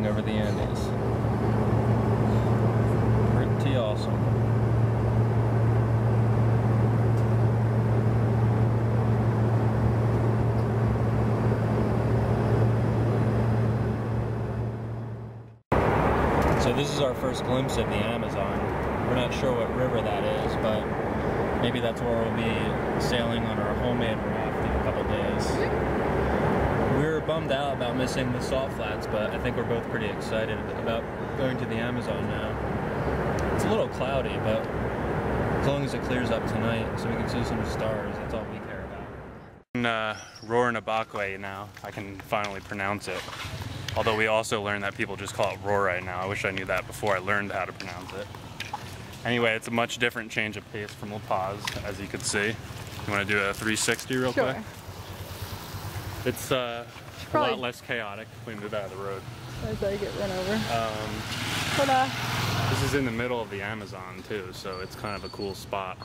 flying over the Andes. Pretty awesome. So this is our first glimpse of the Amazon. We're not sure what river that is, but maybe that's where we'll be sailing on our homemade raft in a couple days. We were bummed out about missing the salt flats, but I think we're both pretty excited about going to the Amazon now. It's a little cloudy, but as long as it clears up tonight so we can see some stars, that's all we care about. In Rurrenabaque now, I can finally pronounce it. Although we also learned that people just call it Roar right now. I wish I knew that before I learned how to pronounce it. Anyway, it's a much different change of pace from La Paz, as you can see. You want to do a 360 real quick? It's a lot less chaotic if we move out of the road. As I get run over. This is in the middle of the Amazon too, so it's kind of a cool spot.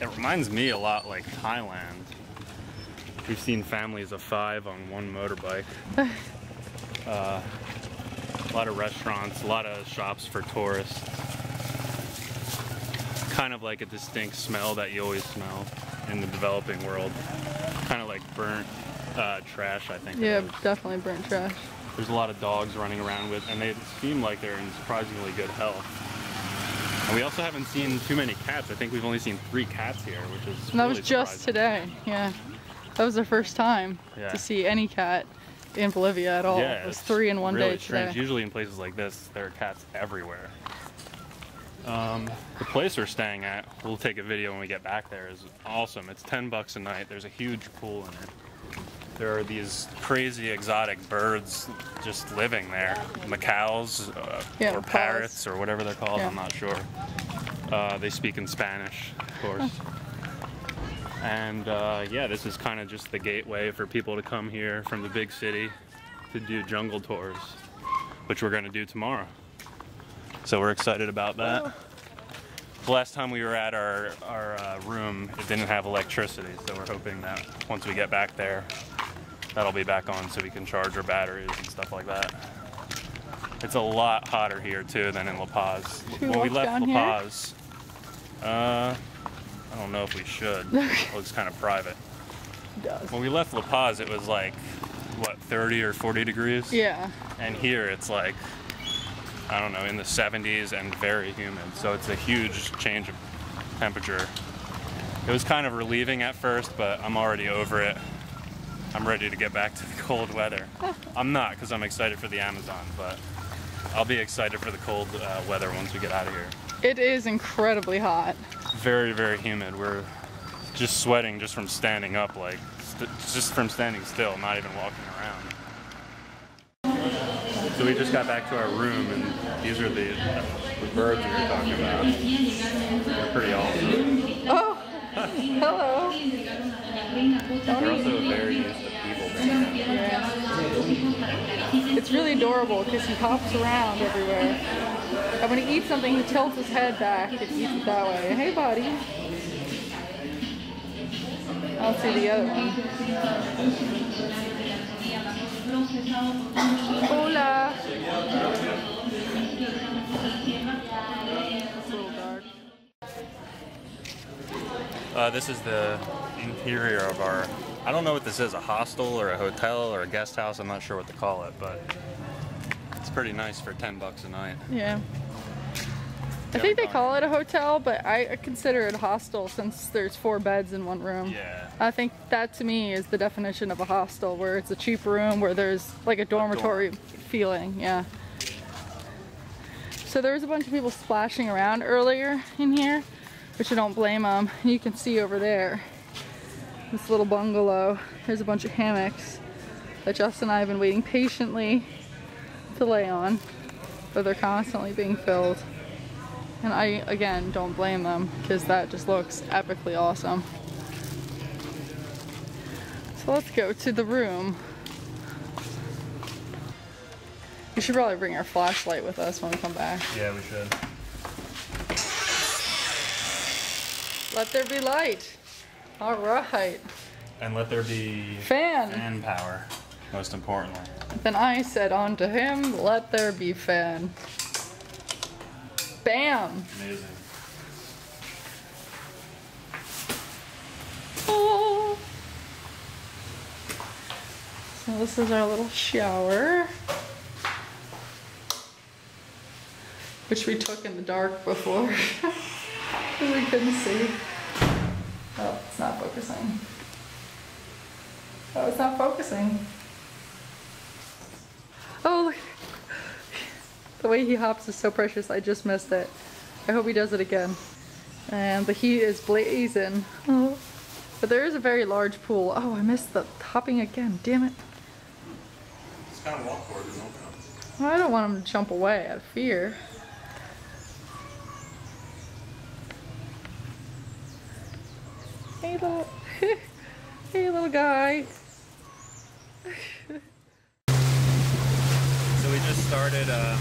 It reminds me a lot like Thailand. We've seen families of 5 on one motorbike. A lot of restaurants, a lot of shops for tourists. Kind of like a distinct smell that you always smell in the developing world. Kind of like burnt trash, I think. Yeah, definitely burnt trash. There's a lot of dogs running around with, and they seem like they're in surprisingly good health. And we also haven't seen too many cats. I think we've only seen 3 cats here, which is And that really was just today, yeah. That was our first time to see any cat in Bolivia at all. Yeah, it was 3 in one really day strange. today. Usually in places like this, there are cats everywhere. The place we're staying at, we'll take a video when we get back there, is awesome. It's $10 a night. There's a huge pool in it. There are these crazy exotic birds just living there. Macaws, or parrots, or whatever they're called, I'm not sure. They speak in Spanish, of course. And yeah, this is kind of just the gateway for people to come here from the big city to do jungle tours, which we're going to do tomorrow. So we're excited about that. The last time we were at our room, it didn't have electricity, so we're hoping that once we get back there, that'll be back on so we can charge our batteries and stuff like that. It's a lot hotter here too than in La Paz. When we left La Paz, I don't know if we should. It looks kind of private. It does. When we left La Paz, it was like, what, 30 or 40 degrees? Yeah. And here it's like, I don't know, in the 70s and very humid. So it's a huge change of temperature. It was kind of relieving at first, but I'm already over it. I'm ready to get back to the cold weather. I'm not, because I'm excited for the Amazon, but I'll be excited for the cold weather once we get out of here. It is incredibly hot. Very, very humid. We're just sweating just from standing up, like, just from standing still, not even walking around. So we just got back to our room, and these are the birds we were talking about. They're pretty awesome. Oh, hello. They're also very used to people. Yeah. It's really adorable because he hops around everywhere. And when he eats something, he tilts his head back and eats it that way. Hey, buddy. I'll see the other one. Hola. It's a little dark. This is the interior of our, I don't know what this is, a hostel or a hotel or a guest house, I'm not sure what to call it, but it's pretty nice for $10 a night. Yeah. I think they call it a hotel, but I consider it a hostel since there's 4 beds in one room. Yeah. I think that to me is the definition of a hostel, where it's a cheap room where there's like a dormitory feeling, yeah. So there was a bunch of people splashing around earlier in here, which I don't blame them. You can see over there, this little bungalow, there's a bunch of hammocks that Justin and I have been waiting patiently to lay on, but they're constantly being filled. And I, again, don't blame them, because that just looks epically awesome. So let's go to the room. We should probably bring our flashlight with us when we come back. Yeah, we should. Let there be light. All right. And let there be fan power. most importantly. Then I said unto him, let there be fan. Bam! Amazing. Oh. So this is our little shower, which we took in the dark before because we couldn't see. Oh, it's not focusing. Oh, it's not focusing. Oh, look. The way he hops is so precious, I just missed it. I hope he does it again. And the heat is blazing. Oh. But there is a very large pool. Oh, I missed the hopping again, damn it. It's kind of walk forward, don't come. Well, I don't want him to jump away out of fear. Hey little, hey little guy. So we just started our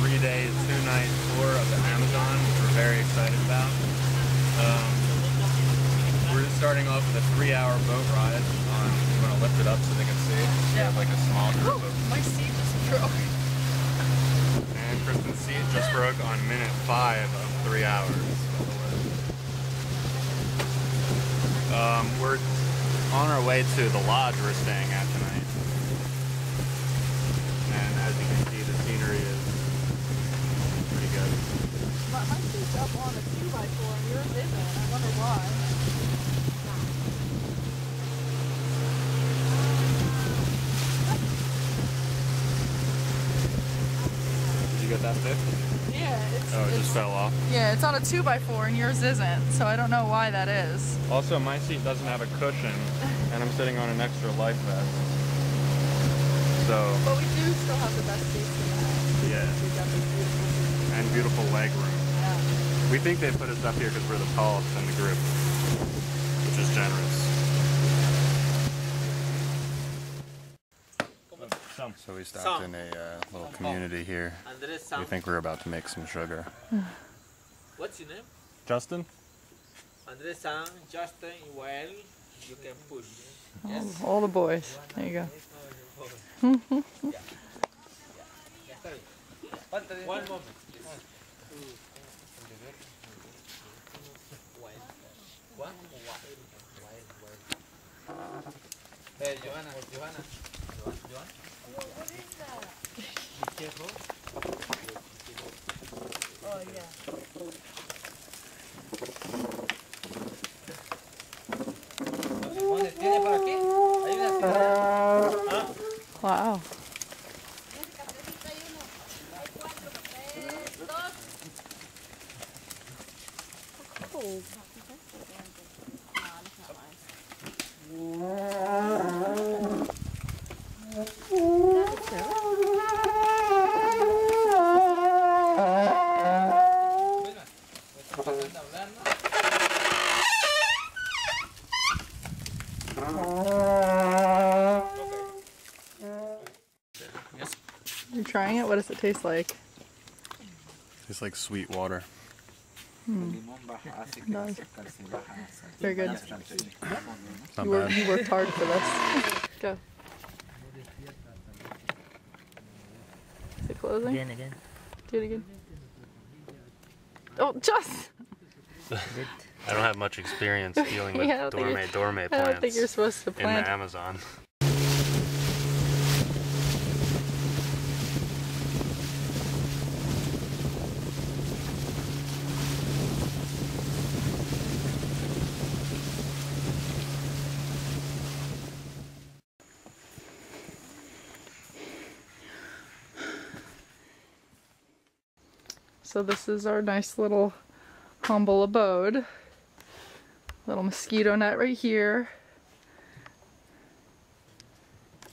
3-day, 2-night tour of the Amazon, which we're very excited about. We're starting off with a 3-hour boat ride. You want to lift it up so they can see? Yeah. Like a small group of... My seat just broke. And Kristen's seat just broke on minute 5 of 3 hours. We're on our way to the lodge we're staying at tonight. And as you can see, the scenery is pretty good. My seat's up on a 2x4 and yours isn't. I wonder why. Did you get that fixed? Yeah, It just fell off. Yeah, it's on a 2x4 and yours isn't, so I don't know why that is. Also, my seat doesn't have a cushion, and I'm sitting on an extra life vest. So, But we do still have the best seats in the house. yeah, We've got this beautiful. and beautiful leg room. Yeah. We think they put us up here because we're the tallest in the group, which is generous. So we stopped in a little community here. We think we're about to make some sugar. What's your name? Justin? Andre Sang, Justin, well, you can push. Yes. All the boys. There you go. One moment. Hey, Joanna. What is that? Be careful. Oh, yeah. ¿Tiene por aquí? Hay una ciudad. Wow. Cold. You're trying it? What does it taste like? Tastes like sweet water. It does. Very good. Not You bad. worked hard for this. Go. Is it closing? Again. Do it again. Oh, just! I don't have much experience dealing with Yeah, I don't think gourmet I plants don't think you're supposed to in plant. the Amazon. So this is our nice little humble abode. Little mosquito net right here.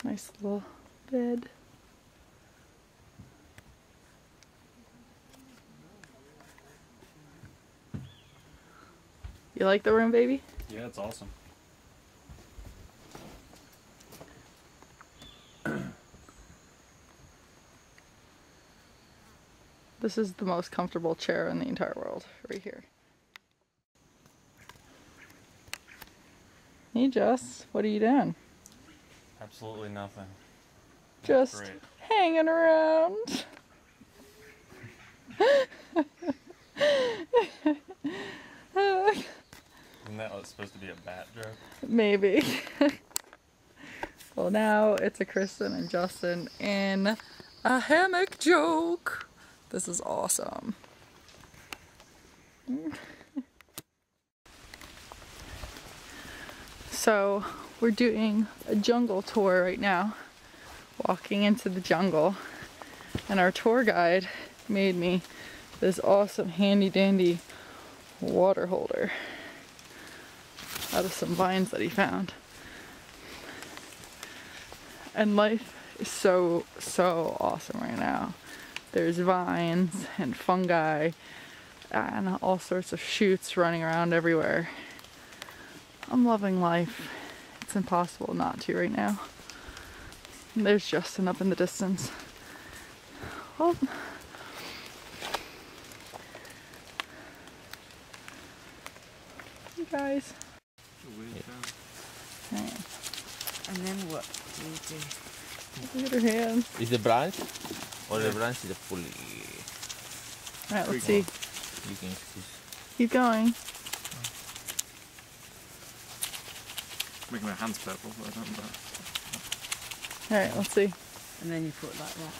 Nice little bed. You like the room, baby? Yeah, it's awesome. This is the most comfortable chair in the entire world, right here. Hey Jess, what are you doing? Have Absolutely nothing. Just Great. hanging around. Isn't that what's supposed to be a bat joke? Maybe. Well, now it's a Kristen and Justin in a hammock joke. This is awesome. So we're doing a jungle tour right now, walking into the jungle, and our tour guide made me this awesome handy dandy water holder out of some vines that he found. And life is so awesome right now. There's vines and fungi and all sorts of shoots running around everywhere. I'm loving life. It's impossible not to right now. And there's Justin up in the distance. Oh. You guys. Hang on. And then what do you do? Look at her hands. Is the branch? Or the branch is the pulley? Alright, let's see. You can see. Keep going. Making my hands purple, but I don't know. Alright, let's see. And then you put it like that.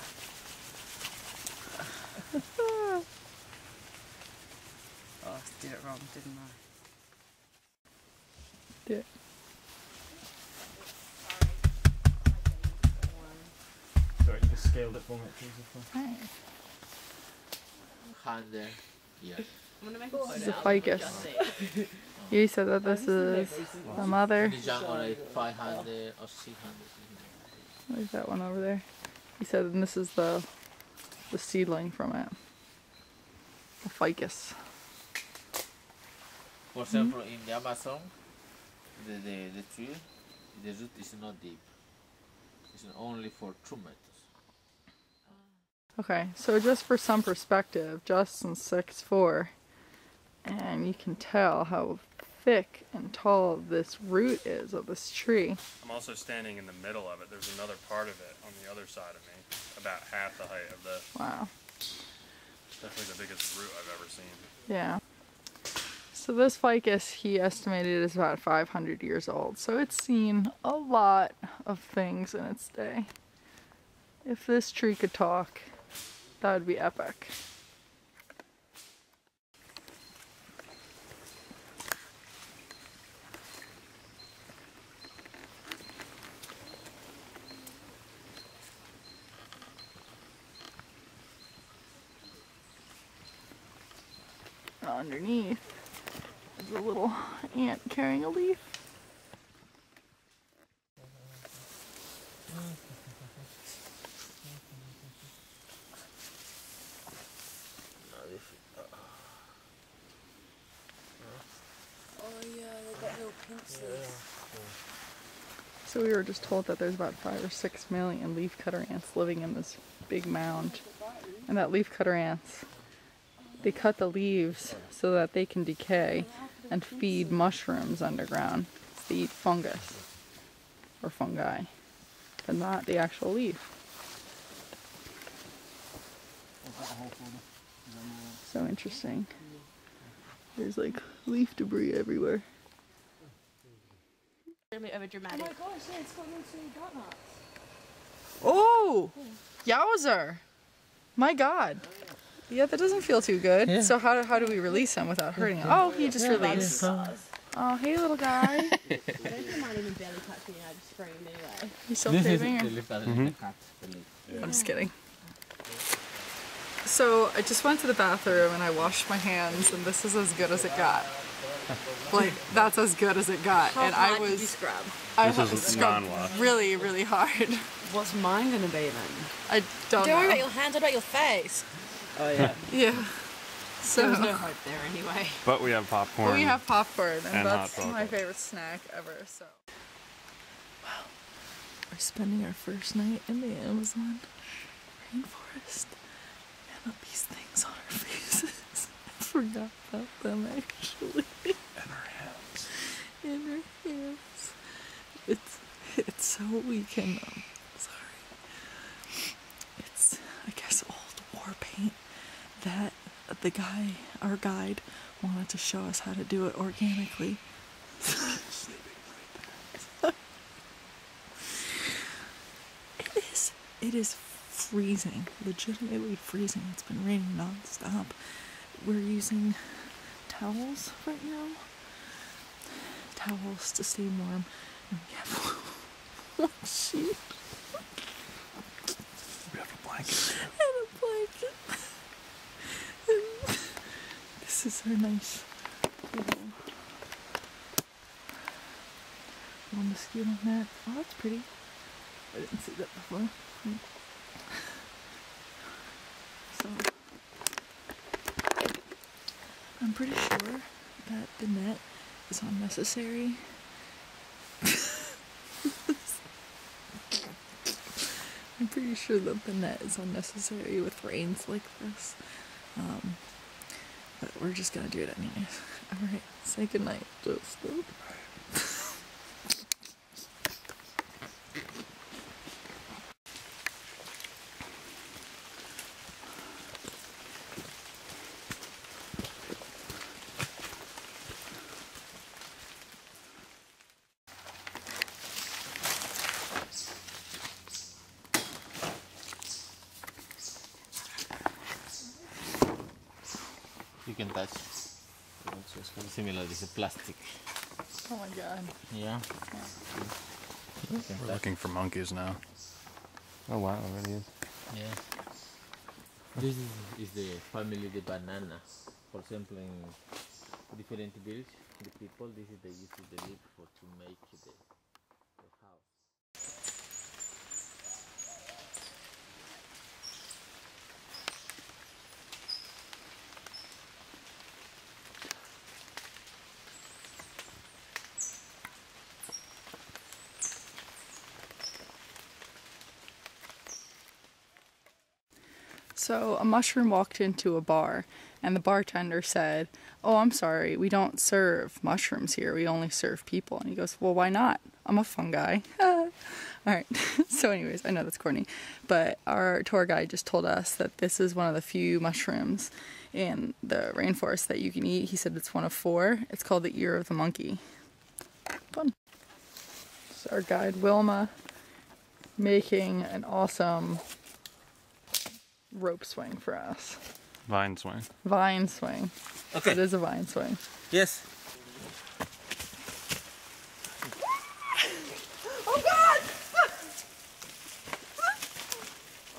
Oh, I did it wrong, didn't I? Yeah. Sorry, you just scaled it for me. Alright. Hand there. Yeah. I'm gonna make This is a ficus. You said that this is the mother. In the jungle, like 500 or 600. There's that one over there. He said, and this is the seedling from it. The ficus. For example, in the Amazon, the tree, the root is not deep. It's only for 2 meters. Okay, so just for some perspective, Justin's 6'4", and you can tell how thick and tall this root is of this tree. I'm also standing in the middle of it. There's another part of it on the other side of me, about half the height of this. Wow. Definitely the biggest root I've ever seen. Yeah. So this ficus, he estimated, is about 500 years old. So it's seen a lot of things in its day. If this tree could talk, that would be epic. Underneath is a little ant carrying a leaf. Oh yeah, they've got little pincers. So we were just told that there's about 5 or 6 million leafcutter ants living in this big mound. And that leafcutter ants, they cut the leaves so that they can decay and feed mushrooms underground. They eat fungus or fungi, but not the actual leaf. So interesting. There's like leaf debris everywhere. Really over dramatic. Oh my gosh, yeah, it's got little dot knots. Oh! Yowzer! My god. Yeah, that doesn't feel too good. Yeah. So how do we release him without hurting him? Oh, he just released. Oh, hey little guy. I don't think it might even barely touch me, I just screamed anyway. You still craving or? The cat. I'm just kidding. So I just went to the bathroom and I washed my hands and this is as good as it got. Like, that's as good as it got. How And hard I did you was scrub? This is non-wash. really, really hard. What's mine gonna be then? I don't Don't worry about know. your hands, what about your face? Oh yeah. Yeah. There was no So hope there anyway. But we have popcorn. we have popcorn and And that's hot my chocolate. favorite snack ever. So wow. We're spending our first night in the Amazon rainforest. And these things on our faces. I forgot about them actually. And our hands. In our hands. It's It's so we can, sorry. It's, I guess, old war paint that the guy, our guide, wanted to show us how to do it organically. It is freezing, legitimately freezing. It's been raining non-stop. We're using towels right now. Towels to stay warm. And we have one sheet. We have a blanket. And a blanket. And this is our nice little mosquito net. Oh, that's pretty. I didn't see that before. So, I'm pretty sure that the net is unnecessary. I'm pretty sure that the net is unnecessary with rains like this. But we're just gonna do it anyways. Alright, say goodnight, Justin. You can touch. It's just similar. This is plastic. Oh my god. Yeah. We're looking for monkeys now. Oh wow, it really is. Yeah. This is the family de banana. For example, in different villages, the people, this is they used to live for to make the house. So a mushroom walked into a bar and the bartender said, "Oh, I'm sorry, we don't serve mushrooms here, we only serve people." And he goes, "Well, why not? I'm a fun guy." Alright, so anyways, I know that's corny, but our tour guide just told us that this is one of the few mushrooms in the rainforest that you can eat. He said it's one of 4. It's called the ear of the monkey. Fun. So our guide Wilma making an awesome rope swing for us. Vine swing. Vine swing. Okay. It is a vine swing. Yes. Oh god!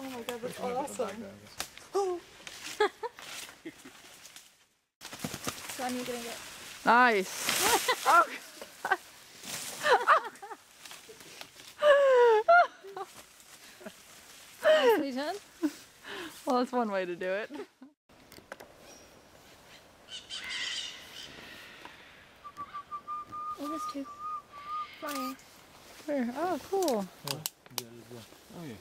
Oh my god, that's awesome. Oh. Son, you're gonna get. Nice. Oh. Nicely done. Well, that's one way to do it. Oh, there's 2. Flying. Where? Oh, cool. Oh yeah.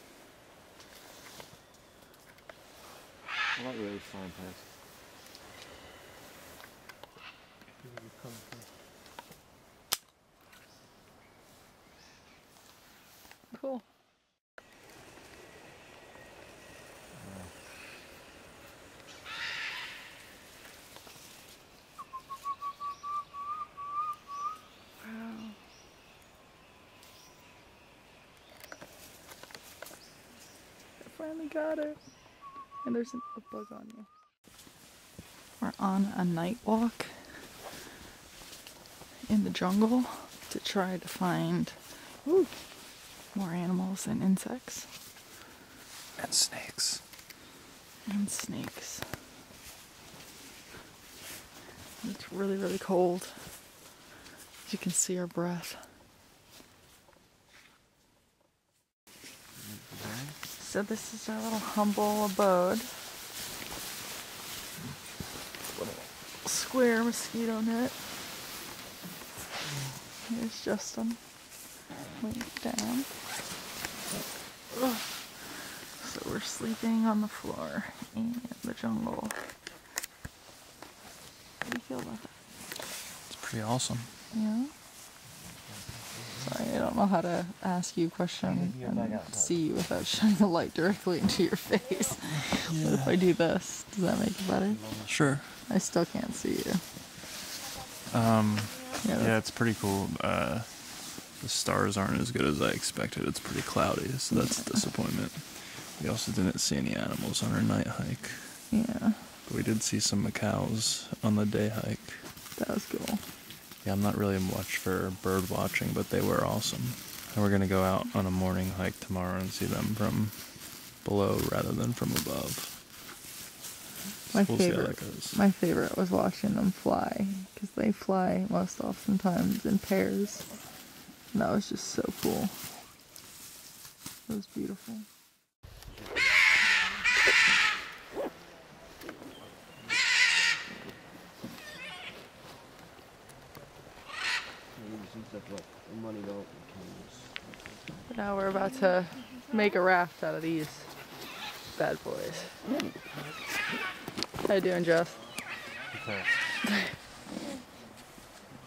Not really fine place. Cool. Finally got it. And there's a bug on you. We're on a night walk in the jungle to try to find more animals and insects. And snakes. And snakes. It's really, really cold. You can see our breath. So this is our little humble abode. Little square mosquito net. Here's Justin. Laying down. Ugh. So we're sleeping on the floor in the jungle. How do you feel about that? It's pretty awesome. Yeah? Sorry, I don't know how to ask you a question and see you without shining the light directly into your face. What if I do this? Does that make it better? Sure. I still can't see you. Yeah, it's pretty cool. The stars aren't as good as I expected. It's pretty cloudy, so that's a disappointment. We also didn't see any animals on our night hike. Yeah. But we did see some macaws on the day hike. That was cool. Yeah, I'm not really much for bird watching, but they were awesome. And we're going to go out on a morning hike tomorrow and see them from below rather than from above. My We'll see how that goes. favorite was watching them fly, because they fly most oftentimes in pairs. And that was just so cool. It was beautiful. Now we're about to make a raft out of these bad boys. How you doing, Jess?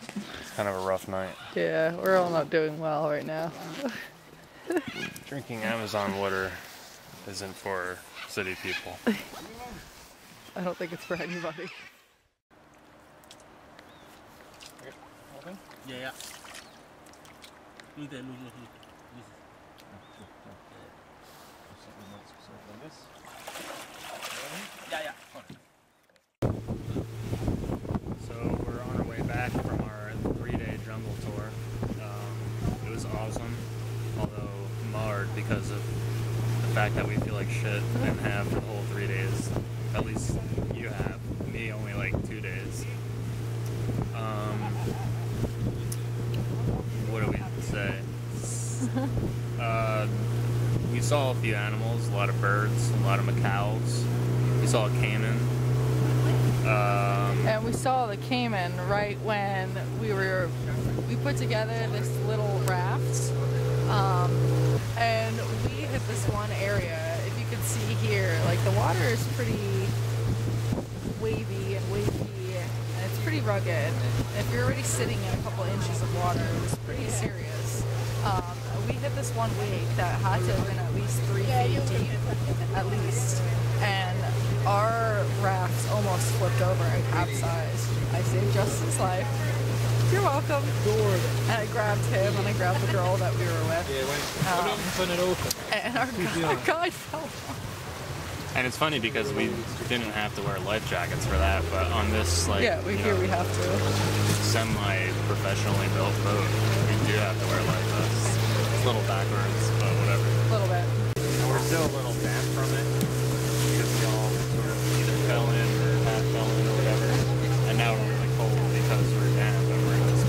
It's kind of a rough night. Yeah, we're all not doing well right now. Drinking Amazon water isn't for city people. I don't think it's for anybody. Yeah. Look there, look. So we're on our way back from our 3-day jungle tour. It was awesome, although marred because of the fact that we feel like shit and have the whole 3 days. At least you have. Me, only like 2 days. What do we say? We saw a few animals, a lot of birds, a lot of macaws. We saw a caiman. And we saw the caiman right when we put together this little raft. And we hit this one area. If you can see here, like the water is pretty wavy and it's pretty rugged. And if you're already sitting in a couple inches of water, it was pretty serious. We hit this one wave that had to have been at least 3 feet deep, at least. And our raft almost flipped over and capsized. I saved Justin's life. You're welcome. And I grabbed him and I grabbed the girl that we were with. And our guide fell off. And it's funny because we didn't have to wear life jackets for that, but on this, like, yeah, we have to. Semi-professionally built boat, we do have to wear life vests. It's a little backwards, but whatever. A little bit. And we're still a little damp from it because we all sort of either fell in or half fell in or whatever. And now we're really cold because we're damp and we're in this.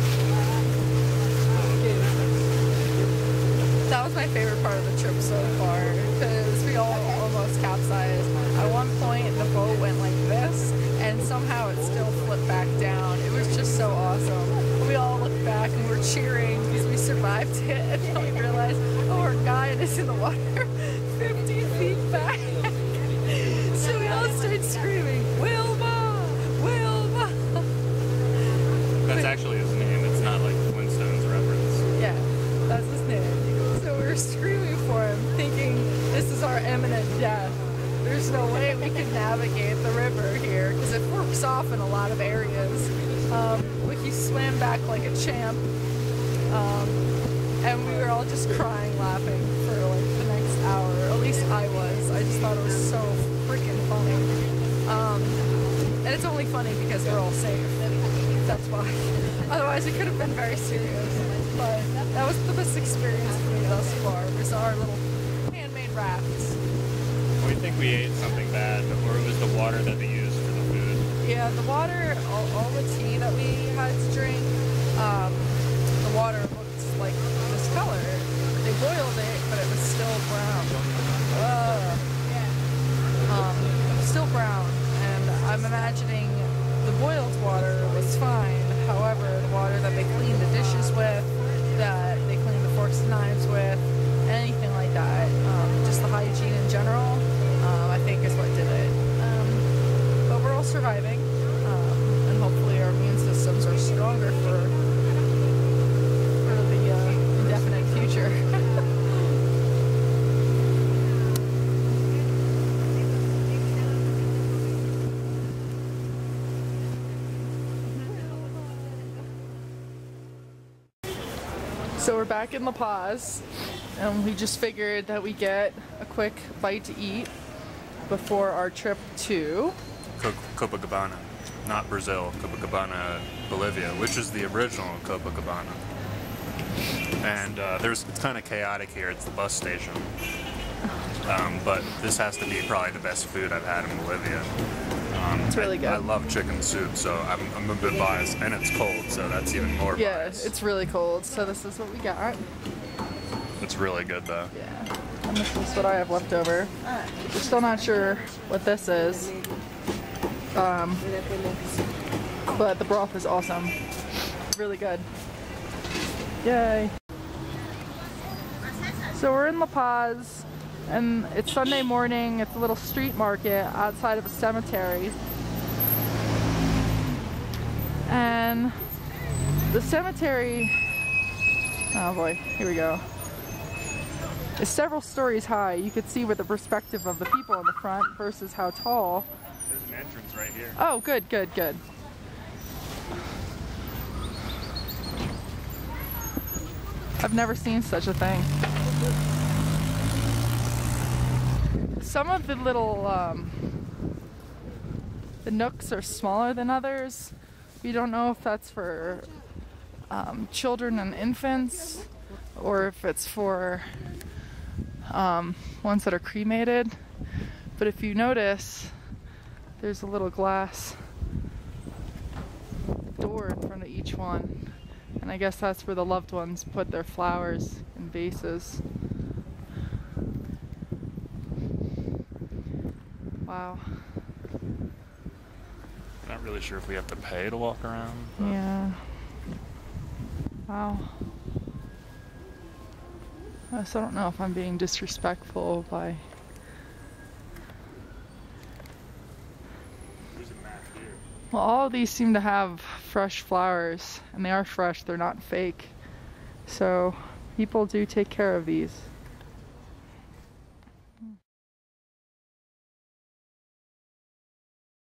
That was my favorite part of the trip so far, because we all almost capsized. At one point, the boat went like this, and somehow it still flipped back down. It was just so awesome. We all looked back and we're cheering because we survived it, and then we realized, oh, our guide is in the water 50 feet back. So we all started screaming, Wilma! Wilma! That's actually his name. It's not like Flintstones reference. Yeah, that's his name. So we were screaming for him, thinking this is our imminent death. There's no way we can navigate the river here, because it forks off in a lot of areas. He swam back like a champ, and we were all just crying, laughing for like the next hour. At least I was. I just thought it was so freaking funny. And it's only funny because we're all safe. That's why. Otherwise, it could have been very serious. But that was the best experience for me thus far. Was our little handmade rafts. We think we ate something bad, or it was the water that they used for the food. Yeah, the water, all the tea that we had to drink, the water looked like this color. They boiled it, but it was still brown. Still brown, and I'm imagining the boiled water was fine. However, the water that they cleaned the dishes with, that they cleaned the forks and knives with, anything like that, just the hygiene in general, I think is what did it. But we're all surviving, and hopefully our immune systems are stronger for the indefinite So we're back in La Paz, and we just figured that we get a quick bite to eat before our trip to Copacabana, not Brazil, Copacabana, Bolivia, which is the original Copacabana. And it's kind of chaotic here. It's the bus station, but this has to be probably the best food I've had in Bolivia. It's really good. I love chicken soup, so I'm a bit biased, and it's cold, so that's even more biased. Yeah, it's really cold, so this is what we got. It's really good, though. Yeah, and this is what I have left over. We're still not sure what this is, but the broth is awesome. Really good. Yay. So we're in La Paz, and it's Sunday morning. It's a little street market outside of a cemetery. And the cemetery, oh boy, here we go, is several stories high. You could see with the perspective of the people in the front versus how tall. There's an entrance right here. Oh, good, good, good. I've never seen such a thing. Some of the little, the nooks are smaller than others. We don't know if that's for children and infants, or if it's for ones that are cremated. But if you notice, there's a little glass door in front of each one. And I guess that's where the loved ones put their flowers in vases. Wow. Not really sure if we have to pay to walk around. But. Yeah. Wow. I still don't know if I'm being disrespectful by... There's a map here. Well, all of these seem to have fresh flowers, and they are fresh, they're not fake. So people do take care of these.